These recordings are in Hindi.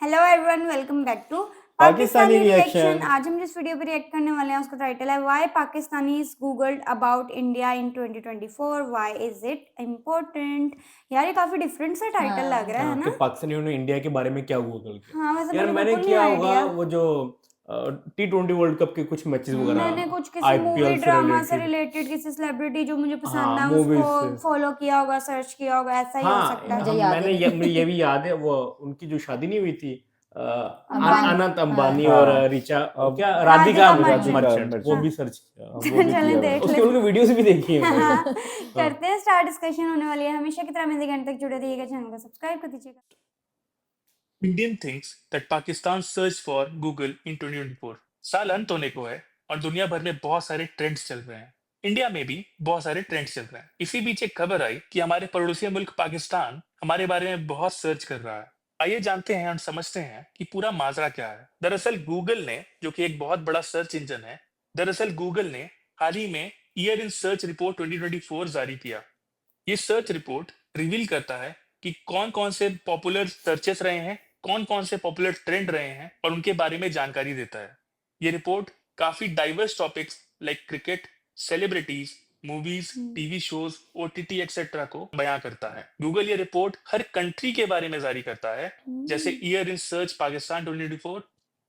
Hello everyone, welcome back to Pakistani Pakistani reaction. Reaction. आज हम जिस वीडियो पे रिएक्ट करने वाले हैं उसका टाइटल है why Pakistanis googled about India in 2024, why is it important. यार ये काफी डिफरेंट सा टाइटल लग रहा है कि ना। पाकिस्तानियों ने इंडिया के बारे में क्या गूगल किया। हाँ, वैसे यार मुझे मैंने बिल्कुल नहीं किया होगा आइडिया। वो जो T20 वर्ल्ड कप के कुछ मैचेस मैंने वगैरह कुछ किसी मूवी आईपीएल से ड्रामा से रिलेटेड। रिलेटेड किसी सेलिब्रिटी जो मुझे पसंद हाँ, है उसको मूवीज से। फॉलो किया होगा, सर्च किया होगा, ऐसा ही हो हाँ, सकता है। मुझे याद ही मुझे नहीं। ये भी याद है वो उनकी जो शादी नहीं हुई थी अंबानी। अनंत अंबानी हाँ। और हाँ, रिचा अब क्या राधिका राधिका मर्चेंट। मर्चेंट वो हाँ। भी सर्च किया। वो भी चलें किया देख उसकी लेते उनकी वीडियोस भी देखी है मैंने। हाँ, हाँ। करते हैं स्टार्ट। डिस्कशन होने वाली है। हमेशा की तरह मेरे घंटे तक जुड़े रहिएगा, चैनल को सब्सक्राइब कर दीजिएगा। Indian thinks that Pakistan search for Google in 2024। साल अंत होने को है और दुनिया भर में बहुत सारे ट्रेंड्स चल रहे हैं। इंडिया में भी बहुत सारे ट्रेंड्स चल रहे हैं। इसी बीच एक खबर आई कि हमारे पड़ोसी मुल्क पाकिस्तान हमारे बारे में बहुत सर्च कर रहा है। आइए जानते हैं और समझते हैं कि पूरा माजरा क्या है। दरअसल गूगल ने, जो कि एक बहुत बड़ा सर्च इंजन है, दरअसल गूगल ने हाल ही में ईयर इन सर्च रिपोर्ट 2024 जारी किया। ये सर्च रिपोर्ट रिवील करता है कि कौन कौन से पॉपुलर सर्चेस रहे हैं, कौन कौन से पॉपुलर ट्रेंड रहे हैं और उनके बारे में जानकारी देता है। ये रिपोर्ट काफी diverse topics like cricket, celebrities, movies, TV shows, OTT etcetera को बयां करता है। गूगल ये रिपोर्ट हर कंट्री के बारे में जारी करता है, जैसे year in search Pakistan 2024,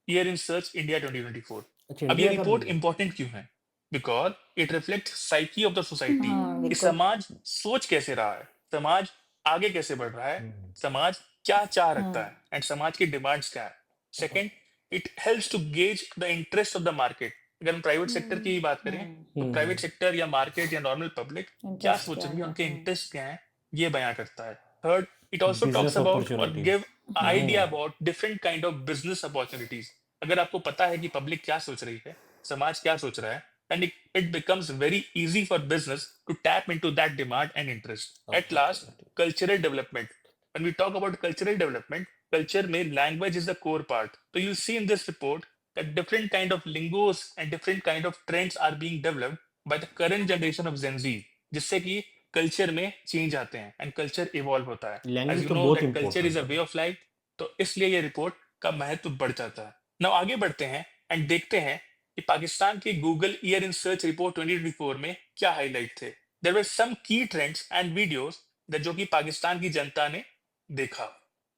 year in search India 2024। अच्छा, अब ये इंडिया का रिपोर्ट भी है। इंपॉर्टेंट क्यों है? Because it reflect psyche of the society. हाँ, कि बिल्कुल। समाज सोच कैसे रहा है, समाज आगे कैसे बढ़ रहा है, समाज क्या चाह रखता है एंड समाज की डिमांड्स क्या है। Second, it helps to gauge the interest of the market. अगर हम प्राइवेट सेक्टर की ही बात करें तो प्राइवेट सेक्टर या मार्केट या नॉर्मल पब्लिक क्या इंटरेस्ट सोच क्या रही है, है? उनके इंटरेस्ट क्या है, ये बयां करता है। Third, it also talks business about और opportunities. Give idea about different kind of business opportunities. अगर आपको पता है कि पब्लिक क्या सोच रही है, समाज क्या सोच रहा है, and it becomes very easy for business to tap into that demand and interest. At last, cultural development. When we talk about cultural development, culture में language is the core part. So you'll see in this report that different kind of lingos and different kind of trends are being developed by the current generation of Gen Z, जिससे कि कल्चर में चेंज आते हैं एंड कल्चर इवॉल्व होता है। एज लैंग्वेज यू तो नो बहुत that culture is important a way of life, तो इसलिए ये रिपोर्ट का महत्व बढ़ जाता है। नाउ आगे बढ़ते हैं एंड देखते हैं कि पाकिस्तान के Google year in search report 2024 में क्या हाईलाइट थे। देयर वर सम की ट्रेंड्स एंड वीडियोस जो कि पाकिस्तान की जनता ने देखा।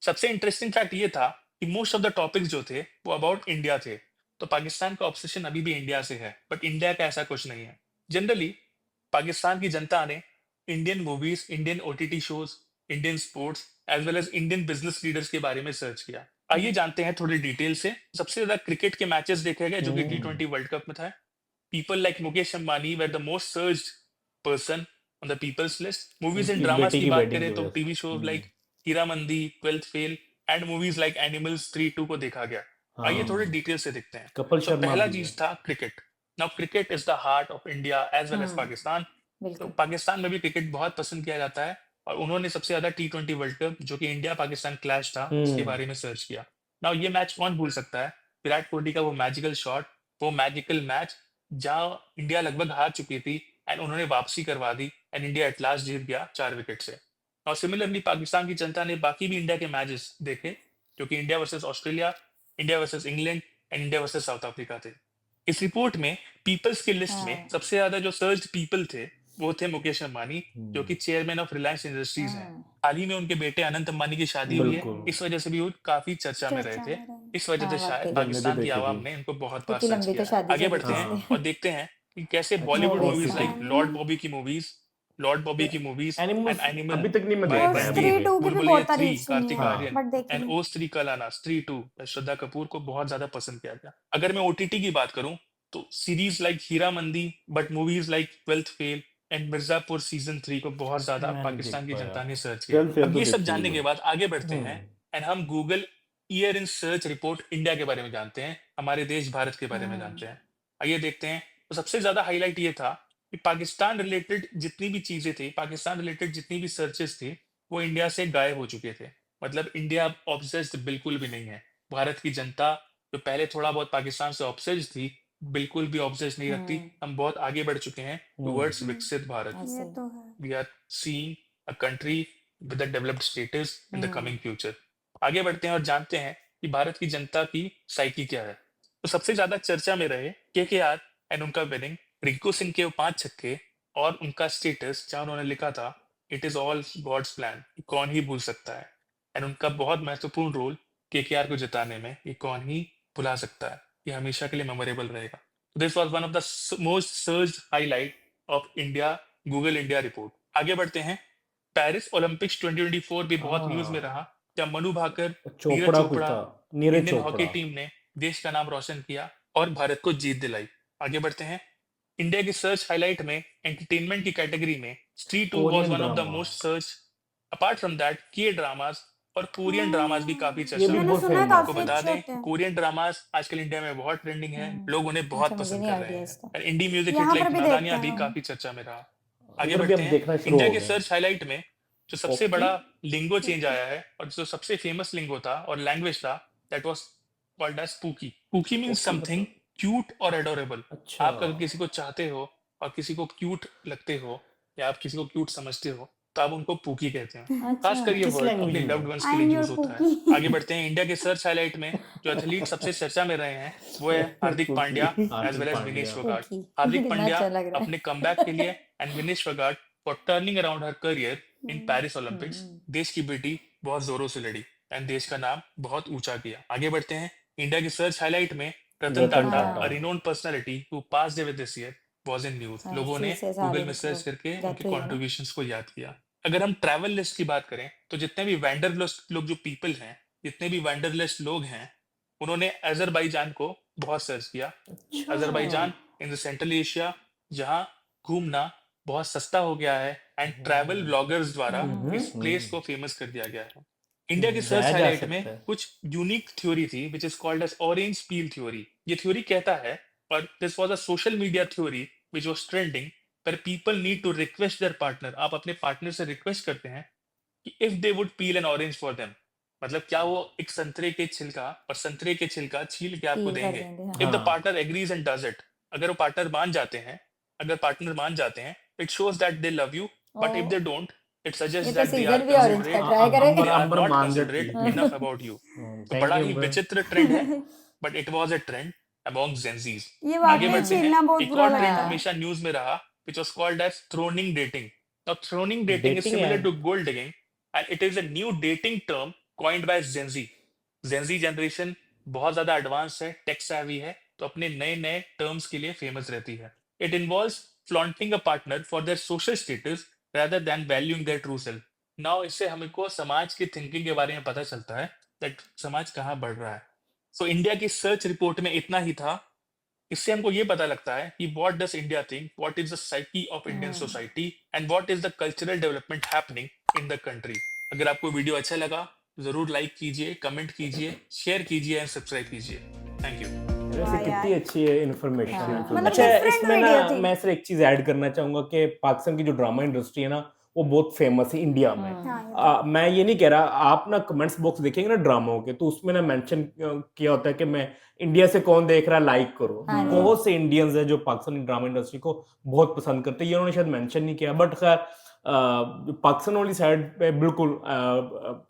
सबसे इंटरेस्टिंग फैक्ट ये था कि मोस्ट ऑफ द टॉपिक्स जो थे वो अबाउट इंडिया थे। तो पाकिस्तान का ऑब्सेशन अभी भी इंडिया से है, बट इंडिया का ऐसा कुछ नहीं है। जनरली पाकिस्तान की जनता ने Indian movies, Indian OTT shows, Indian sports as well as Indian business leaders के बारे में सर्च किया। आइए जानते हैं थोड़ी डिटेल से। सबसे ज्यादा क्रिकेट के मैचेस देखे गए जो कि T20 वर्ल्ड कप में था। People like Mukesh Ambani were the most searched person on the people's list. Movies and उनकी ड्रामास बेटी की की बात वेडिंग की करें तो वजह टीवी शोज लाइक हीरा मंदी, twelfth fail and movies like animals 3-2 को देखा गया। आइए थोड़े डिटेल से देखते हैं। कपिल तो शर्मा पहला भी है। चीज था cricket. Now cricket is the heart of India as well as Pakistan. तो बिल्कुल। पाकिस्तान में भी क्रिकेट बहुत पसंद किया जाता है और उन्होंने सबसे ज्यादा T20 वर्ल्ड कप जो कि इंडिया पाकिस्तान क्लैश था उसके बारे में सर्च किया। नाउ ये मैच कौन भूल सकता है, विराट कोहली का वो मैजिकल शॉट, वो मैजिकल मैच जहां इंडिया लगभग हार चुकी थी एंड उन्होंने वापसी करवा दी एंड इंडिया एट लास्ट जीत गया 4 विकेट से। और सिमिलरली पाकिस्तान की जनता ने बाकी भी इंडिया के मैचेस देखे जो कि India versus Australia, India versus England and India versus south Africa थे। इस रिपोर्ट में पीपल्स की लिस्ट में सबसे ज्यादा जो सर्च पीपल थे वो थे मुकेश अंबानी, जो कि चेयरमैन ऑफ रिलायंस इंडस्ट्रीज हैं। हाल ही में उनके बेटे अनंत अंबानी की शादी हुई है, बिल्कुल। इस वजह से भी वो काफी चर्चा में रहे चर्चा थे। में रहे। इस वजह से हाँ, शायद वाकई। मैंने भी पाकिस्तान की देखी आवाम थी। ने उनको बहुत बार इतनी सर्च लंबी किया तो है। शादी आगे चली बढ़ते थी हैं इसलिए। और देखते हैं कि कैसे अच्छा, बॉलीवुड मूवीज मूवीज के लाइक बारे लॉर्ड बॉबी की मूवीज, लॉर्ड बॉबी की मूवीज एंड एनिमल्स एनिमल अभी तक नहीं मैं बाय देख और पाया रणवीर, स्त्री मूवी। 2 की भूल भी भुलैया बहुत 3 तारीफ सुनी कार्तिक है, हाँ। आर्यन बट देखी एंड नहीं। ओ स्त्री का लाना स्त्री 2 श्रद्धा कपूर को बहुत ज्यादा पसंद किया गया। अगर मैं ओटीटी की बात करूं तो सीरीज लाइक हीरा मंदी, but movies like twelfth fail and Mirzapur season 3 को बहुत ज्यादा मैं नहीं देख पाकिस्तान की पाया। जनता ने सर्च किया। 12 फेल अब तो ये सब देखी हुई जानने के है। बाद आगे बढ़ते हैं एंड हम Google year in search report India के बारे में जानते हैं, हमारे देश भारत के बारे में जानते हैं। आइए देखते हैं। तो सबसे ज्यादा हाईलाइट ये था कि पाकिस्तान रिलेटेड जितनी भी चीजें थी, पाकिस्तान रिलेटेड जितनी भी सर्चेस थी, वो इंडिया से गायब हो चुके थे। मतलब इंडिया अब ऑब्सेस्ड बिल्कुल भी नहीं है। भारत की जनता जो पहले थोड़ा बहुत पाकिस्तान से ऑब्सेस्ड थी, बिल्कुल भी ऑब्सेस्ड नहीं रखती। हम बहुत आगे बढ़ चुके हैं टुवर्ड्स विकसित भारत। ये तो है। We are seeing a country with a developed status in the coming future. आगे बढ़ते हैं और जानते हैं कि भारत की जनता की साइकी क्या है। तो सबसे ज्यादा चर्चा में रहे केकेआर एंड उनका विनिंग, रिंकू सिंह के वो 5 छक्के और उनका स्टेटस जहाँ उन्होंने लिखा था it is all God's plan, कौन ही भूल सकता है। एंड उनका बहुत महत्वपूर्ण रोल केकेआर को जिताने में, ये कौन ही भुला सकता है, ये हमेशा के लिए मेमोरेबल रहेगा। This was one of the most search highlight of India Google India report. आगे बढ़ते हैं। पेरिस ओलंपिक्स 2024 भी बहुत न्यूज में रहा, जब मनु भाकर, नीरज चोपड़ा कुछ चोपड़ा, था, Neeraj Indian hockey Chopra. Team ने देश का नाम रोशन किया और भारत को जीत दिलाई। आगे बढ़ते हैं। इंडिया की सर्च हाईलाइट में एंटरटेनमेंट की कैटेगरी में street two was Korean one of the drama, most search. Apart from that के ड्रामास और कोरियन ड्रामास भी काफी ये चर्चा भी में मैंने बहुत थे। सुना है फेमस आपको काफी बता अच्छे दें होते हैं। कोरियन ड्रामास आजकल इंडिया में बहुत ट्रेंडिंग है, लोग उन्हें अच्छा, बहुत मुझे पसंद नहीं कर रहे आइडिया हैं। इसका। और इंडी म्यूजिक हिट यहाँ लाइक पर भी नादानिया देखते भी हैं काफी चर्चा में रहा। आगे इधर भी बढ़ते अब हैं। देखना शुरू इंडिया हो के गए। सर्च हाईलाइट में जो सबसे ओके, बड़ा लिंगो चेंज आया है और जो सबसे फेमस लिंगो था और लैंग्वेज था, that was called as pookie. Pookie means okay something मतलब, क्यूट और एडोरेबल। अच्छा, आप अगर किसी को चाहते हो और किसी को क्यूट लगते हो या आप किसी को क्यूट समझते हो तो आप उनको पूकी कहते हैं। खासकर ये किस वर्ड लैंग्वेज अपने में? लव्ड वंस आई के एम लिए योर यूज होता है। पूकी। आगे बढ़ते हैं। इंडिया के सर्च हाईलाइट में जो एथलीट सबसे चर्चा में रहे हैं वो है Hardik pookie, Pandya as Hardik well as Pandya. Vinesh Phogat. Pookie Hardik कितना पांड्या अच्छा लग रहा है। अपने कमबैक के लिए and Vinesh Phogat for turning around her career in Paris Olympics. देश की बेटी बहुत जोरों से लड़ी एंड देश का नाम बहुत ऊंचा किया। आगे बढ़ते हैं। इंडिया की सर्च हाईलाइट में Ratan Ratan Tata, Tata, a renowned personality who passed away this year, was in news. हाँ, लोगों इसी ने से गूगल सारे में सर्च मतलब करके डेथ उनके हुई है ना। कॉन्ट्रीब्यूशंस को याद किया। अगर हम ट्रैवल लिस्ट की बात करें तो जितने भी वैंडरलस्ट लोग जो पीपल हैं, जितने भी वैंडरलस्ट लोग हैं, उन्होंने अजरबैजान को बहुत सर्च किया। अच्छा, Azerbaijan in the central Asia, जहां घूमना बहुत सस्ता हो गया है एंड ट्रैवल ब्लॉगर्स द्वारा इस प्लेस को फेमस कर दिया गया है। इंडिया की सर्च जाया जा हाईलाइट सकता में है। कुछ यूनिक थ्योरी थी which is called as orange peel theory. ये थ्योरी कहता है, और this was a social media theory which was trending, पर people need to request their partner. आप अपने पार्टनर से रिक्वेस्ट करते हैं कि if they would peel an orange for them, मतलब क्या वो एक संतरे के छिलका और संतरे के छिलका छील के आपको फील कर देंगे। देंगे हाँ। इफ द हाँ, partner agrees and does it, अगर वो पार्टनर मान जाते हैं, अगर पार्टनर मान जाते हैं, it shows that they love you, but if oh they don't, it ये सजेस्ट तो दैट दे आर सीजन भी ऑरेंज का कंसिडरेट, ट्राई अंबर करेंगे। दे आर अंबर नॉट मान जाती कंसिडरेट है। Enough about you. तो थैंक बड़ा यू ही अंबर। विचित्र ट्रेंड है, but it was a trend among Gen Zs. ये आगे वाकई बढ़ते हैं। छीलना बहुत एक बुरा और ट्रेंड लगता है। हमेशा न्यूज में रहा which was called as throning dating. Now, throning dating is dating similar है, to gold digging, and it is a new dating term coined by Gen Z. Gen Z generation बहुत ज्यादा एडवांस है, टेक savvy है, तो अपने नए नए टर्म्स के लिए फेमस रहती है। It involves flaunting a partner for their social status rather than valuing their true self. Now, इससे हमको समाज की थिंकिंग के बारे में पता चलता है that समाज कहाँ बढ़ रहा है। सो इंडिया की सर्च रिपोर्ट में इतना ही था। इससे हमको ये पता लगता है कि what does India think, what is the psyche of Indian society and what is the cultural development happening in the country. अगर आपको वीडियो अच्छा लगा जरूर लाइक कीजिए, कमेंट कीजिए, शेयर कीजिए एंड सब्सक्राइब कीजिए। Thank you. वैसे वाह कितनी यार, अच्छी है इन्फॉर्मेशन। हाँ। मतलब अच्छा, different इसमें video ना थी। मैं सिर्फ एक चीज ऐड करना चाहूंगा कि पाकिस्तान की जो ड्रामा इंडस्ट्री है ना वो बहुत फेमस है इंडिया में। हाँ, ये तो मैं ये नहीं कह रहा, आप ना कमेंट्स बॉक्स देखेंगे ना ड्रामाओं के, तो उसमें ना मेंशन किया होता है कि मैं इंडिया से कौन देख रहा है लाइक करो। हाँ जी। बहुत से इंडियंस हैं जो पाकिस्तानी ड्रामा इंडस्ट्री को बहुत पसंद करते हैं, ये उन्होंने शायद मेंशन नहीं किया, बट खैर जो पाकिस्तान वाली साइड पे बिल्कुल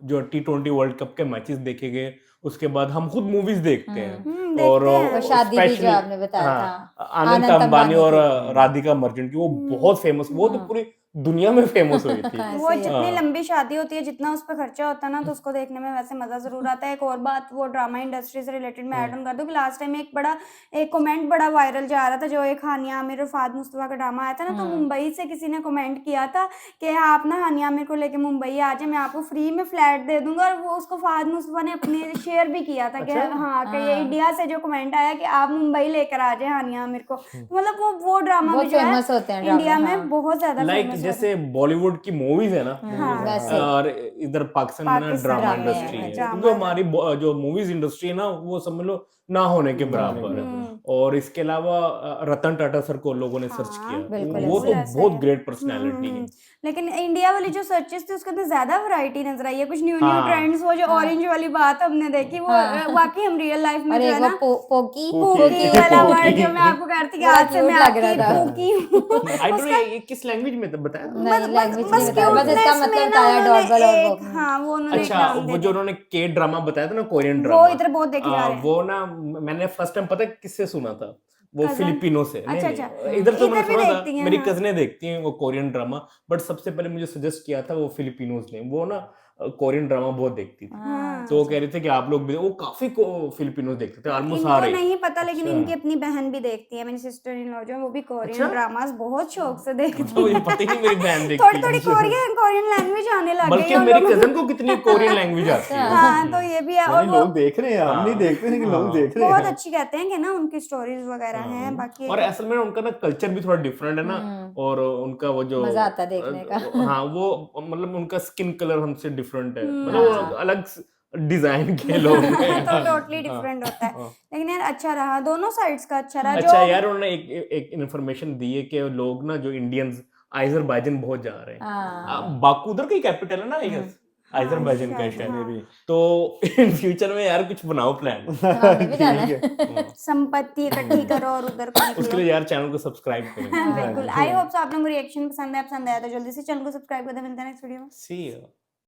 जो T20 वर्ल्ड कप के मैचेस देखे गए, उसके बाद हम खुद मूवीज देखते हैं। देखते और हैं। वो शादी भी जो स्पेशली आपने बताया था आनंद आनंद अंबानी और की। राधिका मर्चेंट की, वो बहुत फेमस, वो तो पूरी दुनिया में फेमस हुई थी। हाँ, वो सही है। जितनी हाँ। लंबी शादी होती है, जितना उस पर खर्चा होता है ना, तो उसको देखने में वैसे मजा जरूर आता है। एक और बात वो ड्रामा इंडस्ट्री से रिलेटेड मैं ऐड ऑन कर दूं कि लास्ट टाइम एक कमेंट बड़ा वायरल जा रहा था, जो एक हानिया आमिर और फाद मुस्तफा का ड्रामा आया था ना, तो मुंबई से किसी ने कमेंट किया था कि आप ना हानिया आमिर को लेके मुंबई आ जाए, मैं आपको फ्री में फ्लैट दे दूंगा। और वो उसको फाद मुस्तफा ने अपने शेयर भी किया था कि अच्छा? हाँ, कि ये हाँ। इंडिया से जो कमेंट आया कि आप मुंबई लेकर आ जाए हानिया आमिर को। मतलब वो ड्रामा बहुत भी जो है फेमस होते हैं इंडिया ड्रामे, में हाँ। बहुत ज्यादा लाइक फेमस जैसे बॉलीवुड की मूवीज है ना, हाँ। वैसे। और इधर पाकिस्तान में ना पाकिस्तान ड्रामा में इंडस्ट्री है, ड्रामा क्योंकि हमारी जो मूवीज इंडस्ट्री है ना वो समझ लो ना होने के बराबर है। और इसके अलावा रतन टाटा सर को लोगों ने सर्च हाँ, किया, बिल्कुल वो ऐसे तो बिल्कुल ऐसे बहुत है। ग्रेट पर्सनालिटी है। लेकिन इंडिया वाली जो सर्चेस थी उसके अंदर ज्यादा वैरायटी नजर आई है, कुछ न्यू न्यू हाँ। ट्रेंड्स। वो जो हाँ। ऑरेंज वाली बात हमने देखी, वो हाँ। वाकई हम रियल लाइफ में और जो एक है वो ना, पोकी पूकी वाला पोकी। वर्ड जो मैं आपको कह रही थी कि बड़ा आज से cute मैं लग रहा आपकी था। पूकी हूँ। आई डोंट नो उसका ये किस लैंग्वेज में था बताया? नहीं लैंग्वेज नहीं बस बताया, बस इसका cuteness में मतलब ना बताया उन्होंने adorable और एक, वो हाँ वो उन्होंने एक अच्छा, नाम वो दे जो दिया। उन्होंने के ड्रामा बताया था ना, कोरियन वो ड्रामा, इधर बहुत देखे जा रहे हैं। वो ना मैंने फर्स्ट टाइम पता है किससे सुना था, वो कजन। फिलिपिनो से। नहीं अच्छा नहीं, अच्छा, इधर तो मैंने इधर भी सुना था, देखती हैं। मेरी हाँ। कजनें देखती हैं वो कोरियन ड्रामा, बट सबसे पहले मुझे सजेस्ट किया था वो फिलिपिनोज ने। वो ना कोरियन ड्रामा बहुत देखती थी, हाँ, तो वो कह रहे थे कि आप लोग भी, वो काफी को फिलिपिनोज देखते थे, ऑलमोस्ट इनको सारे। नहीं पता, लेकिन अच्छा। इनकी अपनी बहन भी देखती है, मेरी सिस्टर इन लॉ जो है, वो भी कोरियन अच्छा? ड्रामास बहुत शौक से देखती तो मुझे पता ही नहीं मेरी बहन है। देखती थोड़ी है। थोड़ी कोरियन कोरियन लैंग्वेज आने लग गई बल्कि है उन मेरे लोगों कजन को कितनी कोरियन लैंग्वेज आती है। हाँ, तो ये भी है। और यानी वो लोग देख रहे हैं, हम नहीं हाँ, देखते लेकिन लोग हाँ। देख रहे बहुत हैं। अच्छी कहते हैं कि ना उनकी स्टोरीज वगैरह हैं। बाकी और असल में उनका ना कल्चर भी थोड़ा डिफरेंट है ना, और उनका वो जो मजा आता है देखने का। हाँ, वो मतलब उनका स्किन कलर हमसे डिफरेंट है, मतलब हाँ। वो अलग डिजाइन के लोग हैं। तो टोटली हाँ, डिफरेंट होता है। हाँ। लेकिन यार अच्छा रहा, दोनों साइड्स का अच्छा रहा। अच्छा जो यार, उन्होंने एक इन्फॉर्मेशन दी है कि लोग ना, जो इंडियंस अजरबैजान बहुत जा रहे हैं। हाँ। बाकू उधर का ही कैपिटल है ना, आई गेस हाँ, अजरबैजान का शायद, शायद। हाँ। तो इन फ्यूचर में यार कुछ बनाओ प्लान। हमने भी जाना है। संपत्ति इकट्ठी करो और उधर को उसके निकलो। लिए यार चैनल को सब्सक्राइब करें। बिल्कुल। आई होप सो आप लोगों को रिएक्शन पसंद आया तो जल्दी से चैनल को सब्सक्राइब कर दे। मिलते हैं नेक्स्ट वीडियो में। See you.